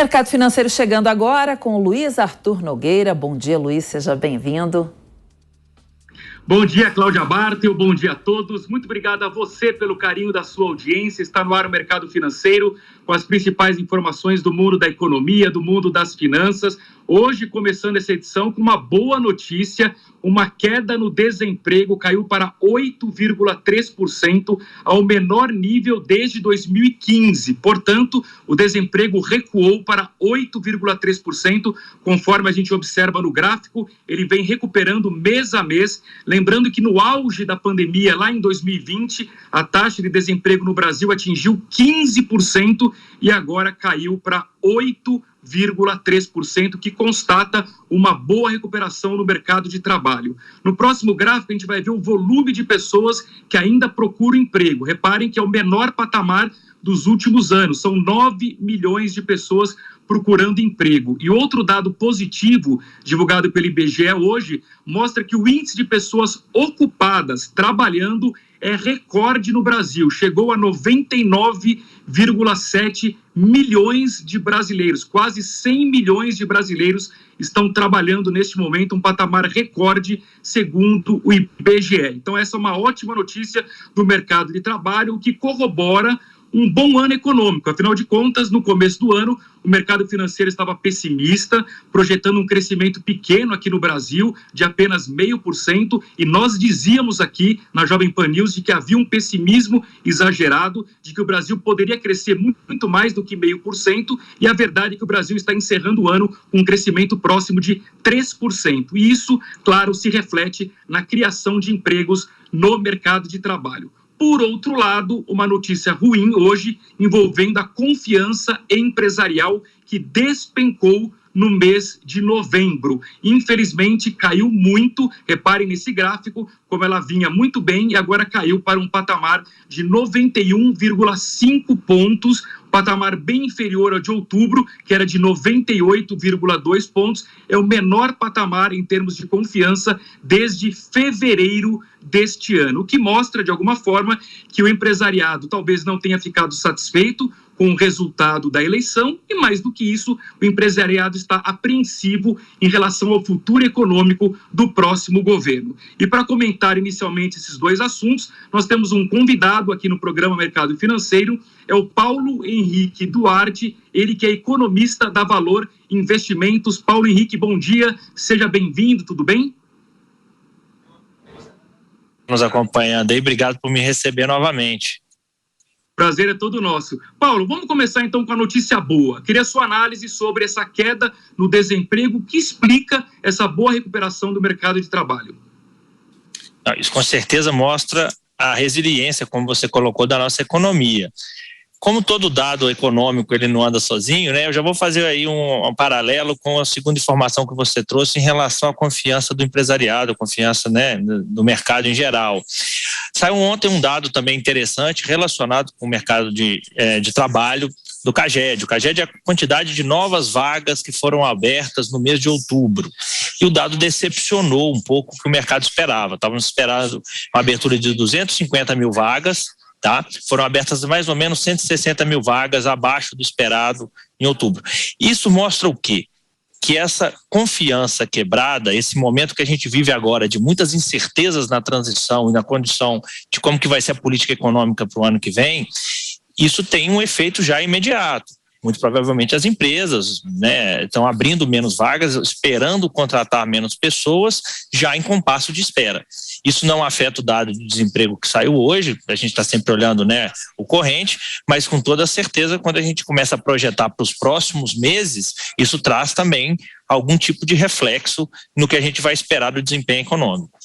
Mercado Financeiro chegando agora com o Luiz Arthur Nogueira. Bom dia, Luiz, seja bem-vindo. Bom dia, Cláudia Bartel, bom dia a todos. Muito obrigado a você pelo carinho da sua audiência. Está no ar o Mercado Financeiro com as principais informações do mundo da economia, do mundo das finanças. Hoje, começando essa edição com uma boa notícia, uma queda no desemprego caiu para 8,3%, ao menor nível desde 2015. Portanto, o desemprego recuou para 8,3%, conforme a gente observa no gráfico, ele vem recuperando mês a mês. Lembrando que no auge da pandemia, lá em 2020, a taxa de desemprego no Brasil atingiu 15% e agora caiu para 8,3%, que constata uma boa recuperação no mercado de trabalho. No próximo gráfico, a gente vai ver o volume de pessoas que ainda procuram emprego. Reparem que é o menor patamar dos últimos anos. São 9 milhões de pessoas procurando emprego. E outro dado positivo, divulgado pelo IBGE hoje, mostra que o índice de pessoas ocupadas, trabalhando, é recorde no Brasil. Chegou a 99,7 milhões de brasileiros. Quase 100 milhões de brasileiros estão trabalhando neste momento, um patamar recorde, segundo o IBGE. Então, essa é uma ótima notícia do mercado de trabalho, o que corrobora um bom ano econômico. Afinal de contas, no começo do ano, o mercado financeiro estava pessimista, projetando um crescimento pequeno aqui no Brasil, de apenas 0,5%, e nós dizíamos aqui na Jovem Pan News de que havia um pessimismo exagerado, de que o Brasil poderia crescer muito mais do que 0,5%, e a verdade é que o Brasil está encerrando o ano com um crescimento próximo de 3%. E isso, claro, se reflete na criação de empregos no mercado de trabalho. Por outro lado, uma notícia ruim hoje envolvendo a confiança empresarial que despencou no mês de novembro. Infelizmente, caiu muito. Reparem nesse gráfico como ela vinha muito bem e agora caiu para um patamar de 91,5 pontos, patamar bem inferior ao de outubro, que era de 98,2 pontos. É o menor patamar em termos de confiança desde fevereiro deste ano, o que mostra, de alguma forma, que o empresariado talvez não tenha ficado satisfeito com o resultado da eleição e, mais do que isso, o empresariado está apreensivo em relação ao futuro econômico do próximo governo. E para comentar inicialmente esses dois assuntos, nós temos um convidado aqui no programa Mercado Financeiro, é o Paulo Henrique Duarte, ele que é economista da Valor Investimentos. Paulo Henrique, bom dia, seja bem-vindo, tudo bem? Nos acompanhando aí, obrigado por me receber novamente. Prazer é todo nosso. Paulo, vamos começar então com a notícia boa. Queria sua análise sobre essa queda no desemprego que explica essa boa recuperação do mercado de trabalho. Isso com certeza mostra a resiliência, como você colocou, da nossa economia. Como todo dado econômico ele não anda sozinho, né? Eu já vou fazer aí um paralelo com a segunda informação que você trouxe em relação à confiança do empresariado, a confiança, né, do mercado em geral. Saiu ontem um dado também interessante relacionado com o mercado de trabalho do CAGED. O CAGED é a quantidade de novas vagas que foram abertas no mês de outubro. E o dado decepcionou um pouco o que o mercado esperava. Estávamos esperando uma abertura de 250 mil vagas, tá? Foram abertas mais ou menos 160 mil vagas abaixo do esperado em outubro. Isso mostra o quê? Que essa confiança quebrada, esse momento que a gente vive agora de muitas incertezas na transição e na condição de como que vai ser a política econômica para o ano que vem, isso tem um efeito já imediato. Muito provavelmente as empresas, né, estão abrindo menos vagas, esperando contratar menos pessoas, já em compasso de espera. Isso não afeta o dado de desemprego que saiu hoje, a gente está sempre olhando, né, o corrente, mas com toda certeza, quando a gente começa a projetar para os próximos meses, isso traz também algum tipo de reflexo no que a gente vai esperar do desempenho econômico.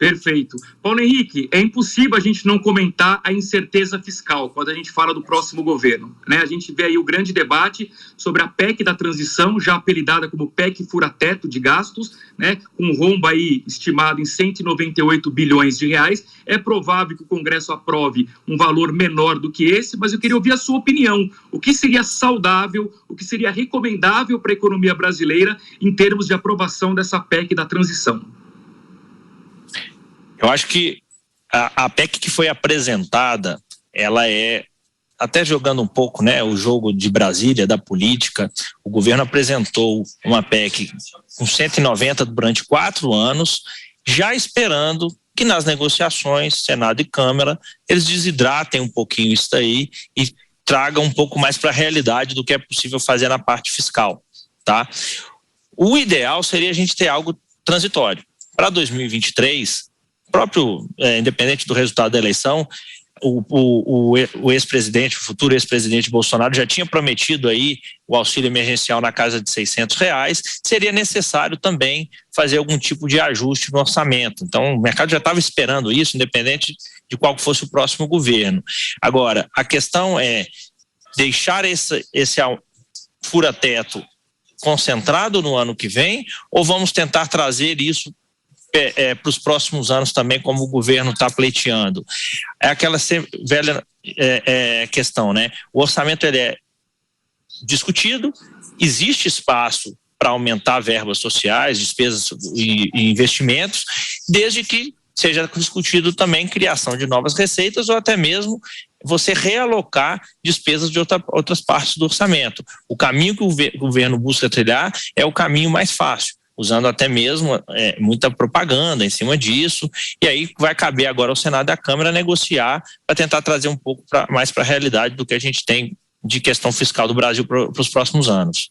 Perfeito. Paulo Henrique, é impossível a gente não comentar a incerteza fiscal quando a gente fala do próximo governo, né? A gente vê aí o grande debate sobre a PEC da transição, já apelidada como PEC fura-teto de gastos, né? Com um rombo aí estimado em 198 bilhões de reais. É provável que o Congresso aprove um valor menor do que esse, mas eu queria ouvir a sua opinião. O que seria saudável, o que seria recomendável para a economia brasileira em termos de aprovação dessa PEC da transição? Eu acho que a PEC que foi apresentada, ela é até jogando um pouco, né, o jogo de Brasília, da política, o governo apresentou uma PEC com 190 durante 4 anos, já esperando que nas negociações, Senado e Câmara, eles desidratem um pouquinho isso daí e tragam um pouco mais para a realidade do que é possível fazer na parte fiscal, tá? O ideal seria a gente ter algo transitório. Para 2023, independente do resultado da eleição, o ex-presidente, o futuro ex-presidente Bolsonaro já tinha prometido aí o auxílio emergencial na casa de R$600, seria necessário também fazer algum tipo de ajuste no orçamento. Então, o mercado já estava esperando isso, independente de qual fosse o próximo governo. Agora, a questão é deixar esse fura-teto concentrado no ano que vem, ou vamos tentar trazer isso para os próximos anos também, como o governo está pleiteando? É aquela velha questão, né? O orçamento ele é discutido, existe espaço para aumentar verbas sociais, despesas e investimentos, desde que seja discutido também criação de novas receitas ou até mesmo você realocar despesas de outras partes do orçamento. O caminho que o governo busca trilhar é o caminho mais fácil, usando até mesmo muita propaganda em cima disso, e aí vai caber agora ao Senado e à Câmara negociar para tentar trazer um pouco mais para a realidade do que a gente tem de questão fiscal do Brasil para os próximos anos.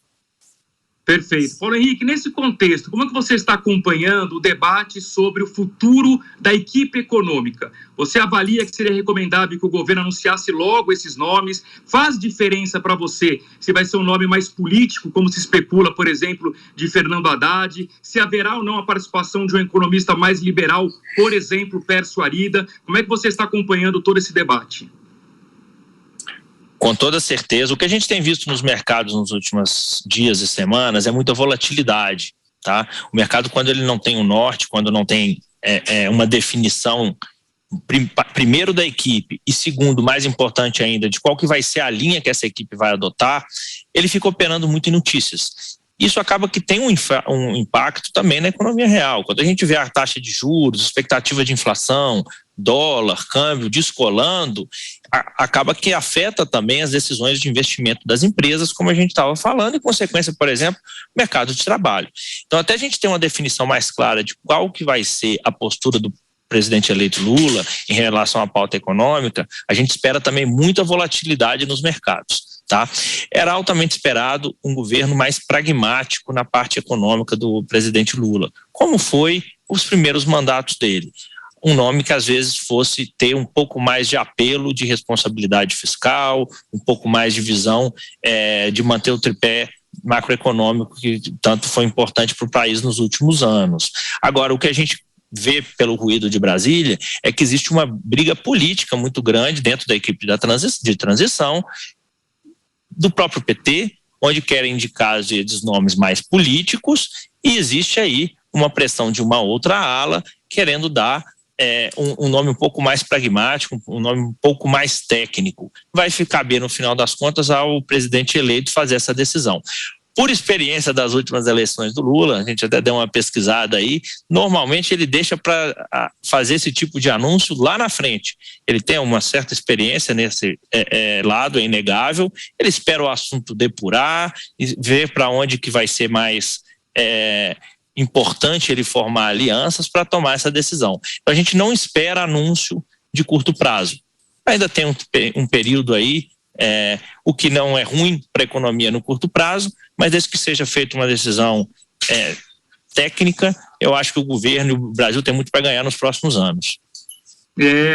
Perfeito. Paulo Henrique, nesse contexto, como é que você está acompanhando o debate sobre o futuro da equipe econômica? Você avalia que seria recomendável que o governo anunciasse logo esses nomes? Faz diferença para você se vai ser um nome mais político, como se especula, por exemplo, de Fernando Haddad? Se haverá ou não a participação de um economista mais liberal, por exemplo, Pércio Arida? Como é que você está acompanhando todo esse debate? Com toda certeza, o que a gente tem visto nos mercados nos últimos dias e semanas é muita volatilidade, tá? O mercado, quando ele não tem um norte, quando não tem uma definição, primeiro da equipe e segundo, mais importante ainda, de qual que vai ser a linha que essa equipe vai adotar, ele fica operando muito em notícias. Isso acaba que tem um impacto também na economia real. Quando a gente vê a taxa de juros, expectativa de inflação, dólar, câmbio descolando, acaba que afeta também as decisões de investimento das empresas, como a gente estava falando, e consequência, por exemplo, mercado de trabalho. Então, até a gente ter uma definição mais clara de qual que vai ser a postura do presidente eleito Lula em relação à pauta econômica, a gente espera também muita volatilidade nos mercados. Tá? Era altamente esperado um governo mais pragmático na parte econômica do presidente Lula, como foi os primeiros mandatos dele. Um nome que às vezes fosse ter um pouco mais de apelo de responsabilidade fiscal, um pouco mais de visão de manter o tripé macroeconômico que tanto foi importante para o país nos últimos anos. Agora, o que a gente vê pelo ruído de Brasília é que existe uma briga política muito grande dentro da equipe de transição, do próprio PT, onde querem indicar às vezes nomes mais políticos, e existe aí uma pressão de uma outra ala querendo dar um nome um pouco mais pragmático, um nome um pouco mais técnico. Vai caber, no final das contas, ao presidente eleito fazer essa decisão. Por experiência das últimas eleições do Lula, a gente até deu uma pesquisada aí, normalmente ele deixa para fazer esse tipo de anúncio lá na frente. Ele tem uma certa experiência nesse lado, é inegável, ele espera o assunto depurar e ver para onde que vai ser mais importante ele formar alianças para tomar essa decisão. Então a gente não espera anúncio de curto prazo. Ainda tem um período aí, o que não é ruim para a economia no curto prazo, mas desde que seja feita uma decisão técnica, eu acho que o governo e o Brasil tem muito para ganhar nos próximos anos.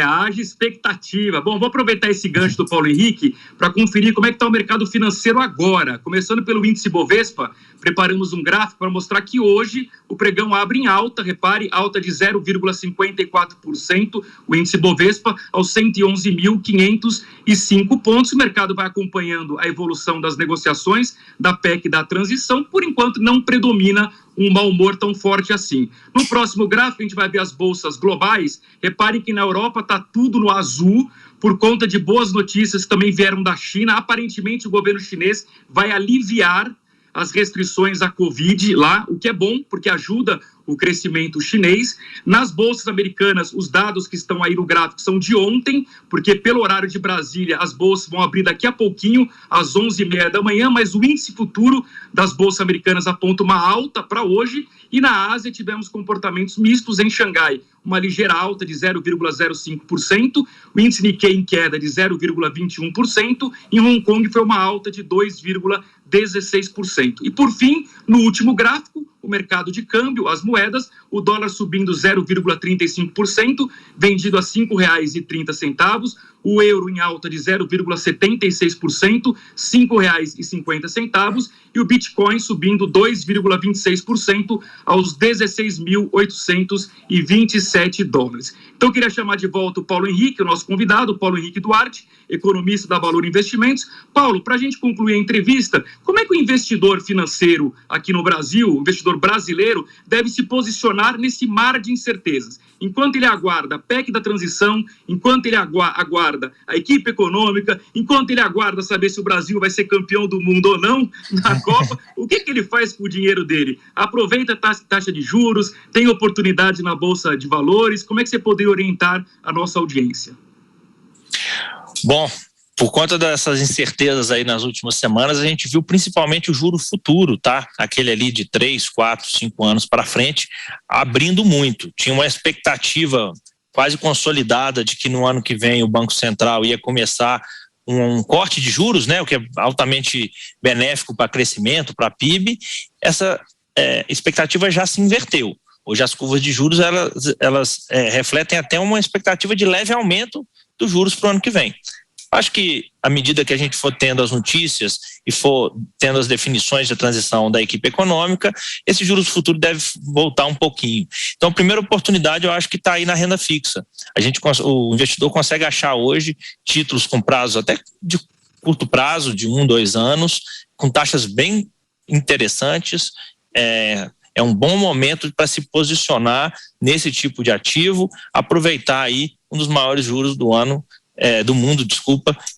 Haja expectativa. Bom, vou aproveitar esse gancho do Paulo Henrique para conferir como é que está o mercado financeiro agora. Começando pelo índice Bovespa, preparamos um gráfico para mostrar que hoje o pregão abre em alta, repare, alta de 0,54%, o índice Bovespa aos 111.505 pontos. O mercado vai acompanhando a evolução das negociações da PEC da transição. Por enquanto, não predomina um mau humor tão forte assim. No próximo gráfico, a gente vai ver as bolsas globais. Repare que na Europa está tudo no azul, por conta de boas notícias que também vieram da China. Aparentemente, o governo chinês vai aliviar as restrições à Covid lá, o que é bom, porque ajuda o crescimento chinês. Nas bolsas americanas, os dados que estão aí no gráfico são de ontem, porque pelo horário de Brasília, as bolsas vão abrir daqui a pouquinho, às 11h30 da manhã, mas o índice futuro das bolsas americanas aponta uma alta para hoje, e na Ásia tivemos comportamentos mistos. Em Xangai, uma ligeira alta de 0,05%, o índice Nikkei em queda de 0,21%, em Hong Kong foi uma alta de 2,16%. E por fim, no último gráfico, o mercado de câmbio, as moedas, o dólar subindo 0,35%, vendido a R$ 5,30, o euro em alta de 0,76%, R$ 5,50, e o Bitcoin subindo 2,26% aos 16.827 dólares. Então, eu queria chamar de volta o Paulo Henrique, o nosso convidado, o Paulo Henrique Duarte, economista da Valor Investimentos. Paulo, para a gente concluir a entrevista, como é que o investidor financeiro aqui no Brasil, o investidor brasileiro, deve se posicionar nesse mar de incertezas? Enquanto ele aguarda a PEC da transição, enquanto ele aguarda a equipe econômica, enquanto ele aguarda saber se o Brasil vai ser campeão do mundo ou não na Copa, o que ele faz com o dinheiro dele? Aproveita a taxa de juros, tem oportunidade na Bolsa de Valores? Como é que você poderia orientar a nossa audiência? Bom, por conta dessas incertezas aí nas últimas semanas, a gente viu principalmente o juro futuro, tá? Aquele ali de 3, 4, 5 anos para frente, abrindo muito. Tinha uma expectativa quase consolidada de que no ano que vem o Banco Central ia começar um corte de juros, né? O que é altamente benéfico para crescimento, para PIB. Essa expectativa já se inverteu. Hoje as curvas de juros elas refletem até uma expectativa de leve aumento dos juros para o ano que vem. Acho que à medida que a gente for tendo as notícias e for tendo as definições de transição da equipe econômica, esse juros futuro deve voltar um pouquinho. Então, a primeira oportunidade eu acho que está aí na renda fixa. O investidor consegue achar hoje títulos com prazo até de curto prazo, de 1, 2 anos, com taxas bem interessantes. É um bom momento para se posicionar nesse tipo de ativo, aproveitar aí um dos maiores juros do mundo,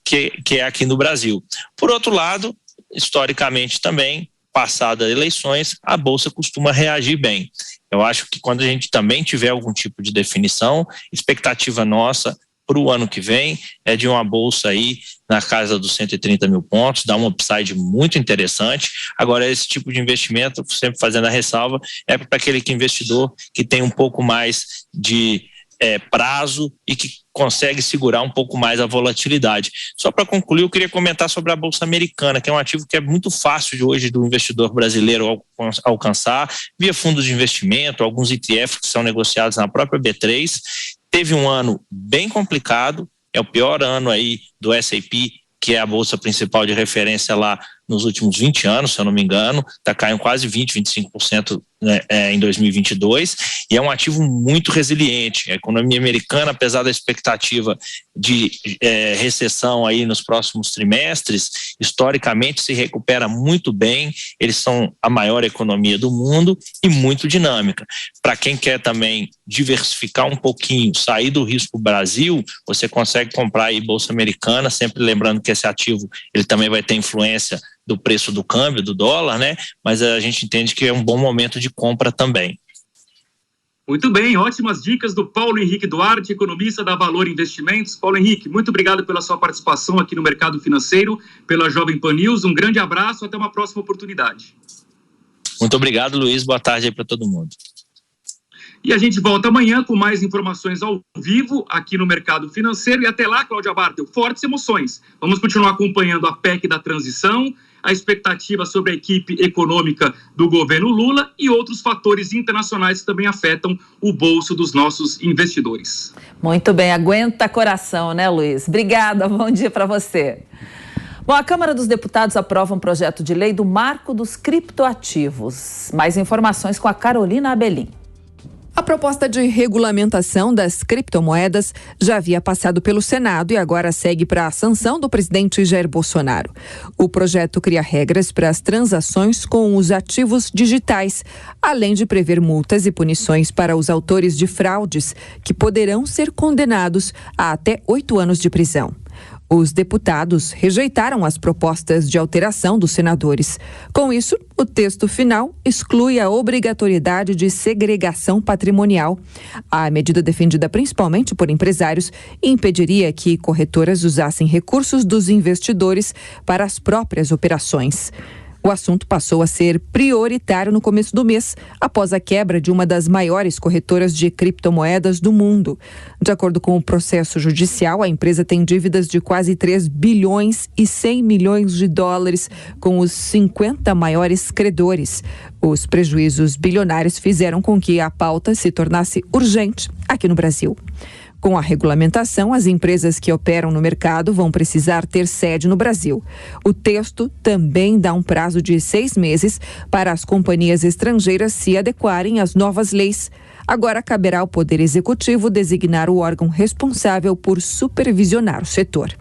que é aqui no Brasil. Por outro lado, historicamente também, passadas eleições, a Bolsa costuma reagir bem. Eu acho que quando a gente também tiver algum tipo de definição, expectativa nossa para o ano que vem é de uma Bolsa aí na casa dos 130 mil pontos, dá um upside muito interessante. Agora, esse tipo de investimento, sempre fazendo a ressalva, é para aquele investidor que tem um pouco mais de prazo e que consegue segurar um pouco mais a volatilidade. Só para concluir, eu queria comentar sobre a Bolsa Americana, que é um ativo que é muito fácil de hoje do investidor brasileiro alcançar, via fundos de investimento, alguns ETFs que são negociados na própria B3. Teve um ano bem complicado, é o pior ano aí do S&P, que é a bolsa principal de referência lá nos últimos 20 anos, se eu não me engano, está caindo quase 25% em 2022, e é um ativo muito resiliente. A economia americana, apesar da expectativa de recessão aí nos próximos trimestres, historicamente se recupera muito bem. Eles são a maior economia do mundo e muito dinâmica. Para quem quer também diversificar um pouquinho, sair do risco Brasil, você consegue comprar aí Bolsa Americana, sempre lembrando que esse ativo ele também vai ter influência do preço do câmbio, do dólar, né? Mas a gente entende que é um bom momento de compra também. Muito bem, ótimas dicas do Paulo Henrique Duarte, economista da Valor Investimentos. Paulo Henrique, muito obrigado pela sua participação aqui no Mercado Financeiro, pela Jovem Pan News. Um grande abraço, até uma próxima oportunidade. Muito obrigado, Luiz. Boa tarde aí para todo mundo. E a gente volta amanhã com mais informações ao vivo aqui no Mercado Financeiro. E até lá, Cláudia Bartel, fortes emoções. Vamos continuar acompanhando a PEC da transição, a expectativa sobre a equipe econômica do governo Lula e outros fatores internacionais que também afetam o bolso dos nossos investidores. Muito bem, aguenta coração, né, Luiz? Obrigada, bom dia para você. Bom, a Câmara dos Deputados aprova um projeto de lei do marco dos criptoativos. Mais informações com a Carolina Abelim. A proposta de regulamentação das criptomoedas já havia passado pelo Senado e agora segue para a sanção do presidente Jair Bolsonaro. O projeto cria regras para as transações com os ativos digitais, além de prever multas e punições para os autores de fraudes, que poderão ser condenados a até 8 anos de prisão. Os deputados rejeitaram as propostas de alteração dos senadores. Com isso, o texto final exclui a obrigatoriedade de segregação patrimonial. A medida, defendida principalmente por empresários, impediria que corretoras usassem recursos dos investidores para as próprias operações. O assunto passou a ser prioritário no começo do mês, após a quebra de uma das maiores corretoras de criptomoedas do mundo. De acordo com o processo judicial, a empresa tem dívidas de quase 3 bilhões e 100 milhões de dólares com os 50 maiores credores. Os prejuízos bilionários fizeram com que a pauta se tornasse urgente aqui no Brasil. Com a regulamentação, as empresas que operam no mercado vão precisar ter sede no Brasil. O texto também dá um prazo de 6 meses para as companhias estrangeiras se adequarem às novas leis. Agora caberá ao Poder Executivo designar o órgão responsável por supervisionar o setor.